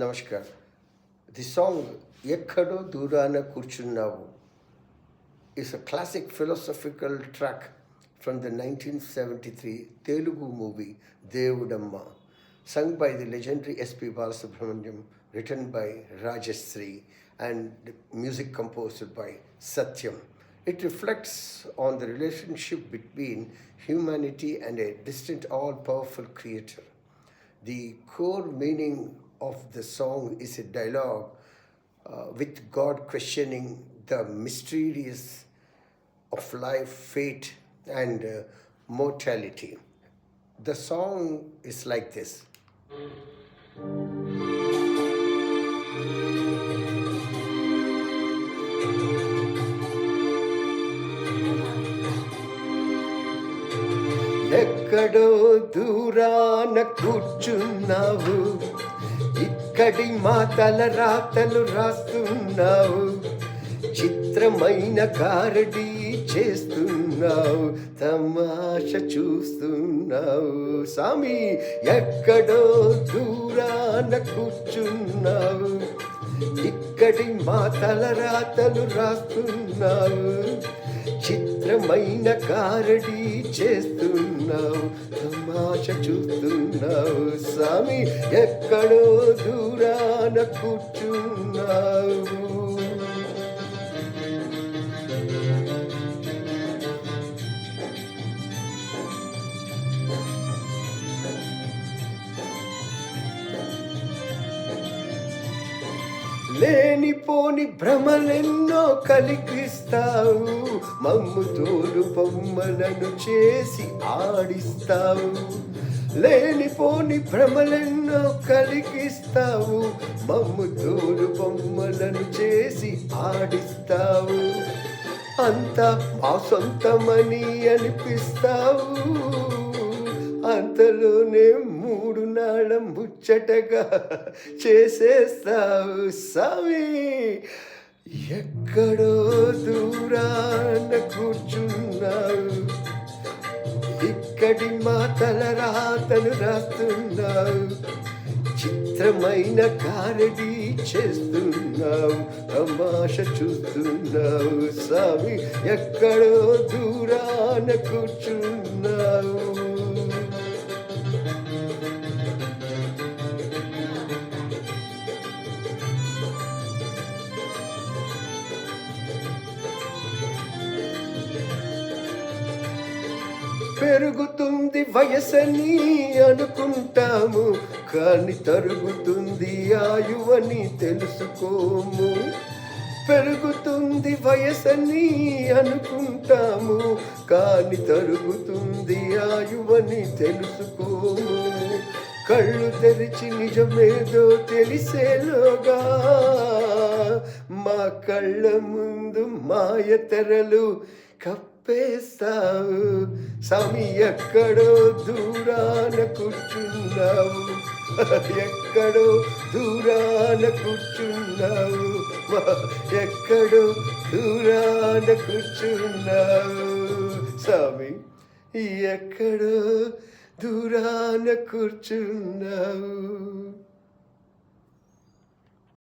Namaskar. The song 'ఎక్కడో దూరాన కూర్చున్నావు' is a classic philosophical track from the 1973 Telugu movie Devudamma, sung by the legendary S.P. Balasubramaniam, written by Rajashree, and music composed by Satyam. It reflects on the relationship between humanity and a distant, all-powerful creator. The core meaning of the song is a dialogue with God questioning the mysteries of life, fate, and mortality. The song is like this. ఎక్కడో దూరాన కూర్చున్నావు, ఇక్కడి మా తల రాతలు రాస్తున్నావు, చిత్రమైన కారడి చేస్తున్నావు, తమాష చూస్తున్నావు. సామి ఎక్కడో దూరాన కూర్చున్నావు, ఇక్కడి మా తల రాతలు రాస్తున్నావు, చిత్రమైన కారడి చేస్తున్నావు, తమాష చూస్తున్నావు. స్వామి ఎక్కడో దూరాన కూర్చున్నావు. లేనిపోని భ్రమలెన్నో కలిగిస్తావు, మమ్ము తోలు బొమ్మలను చేసి ఆడిస్తావు. లేనిపోని భ్రమలెన్నో కలిగిస్తావు, మమ్ము తోలు బొమ్మలను చేసి ఆడిస్తావు. అంతా మా సొంతమని అనిపిస్తావు, అంతలోనే మూడు నాళ్ళ ముచ్చటగా చేసేస్తావు. సామి ఎక్కడో దూరాన కూర్చున్నావు, ఇక్కడి మా తల రాతను రాస్తున్నావు, చిత్రమైన కారడి చేస్తున్నావు, తమాష చూస్తున్నావు. స్వామి ఎక్కడో దూరాన కూర్చున్నావు. పెరుగుతుంది వయసని అనుకుంటాము, కానీ తరుగుతుంది ఆయువని తెలుసుకోము. పెరుగుతుంది వయసని అనుకుంటాము, కానీ తరుగుతుంది ఆయువని తెలుసుకోము. కళ్ళు తెరిచి నిజమేదో తెలిసేలోగా మా కళ్ళ ముందు మాయ తెరలు కప్పేస్తావు. స్వామి ఎక్కడో దూరాన కూర్చున్నావు, ఎక్కడో దూరాన కూర్చున్నావు, ఎక్కడో దూరాన కూర్చున్నావు. స్వామి ఎక్కడో దూరాన కూర్చున్నావు.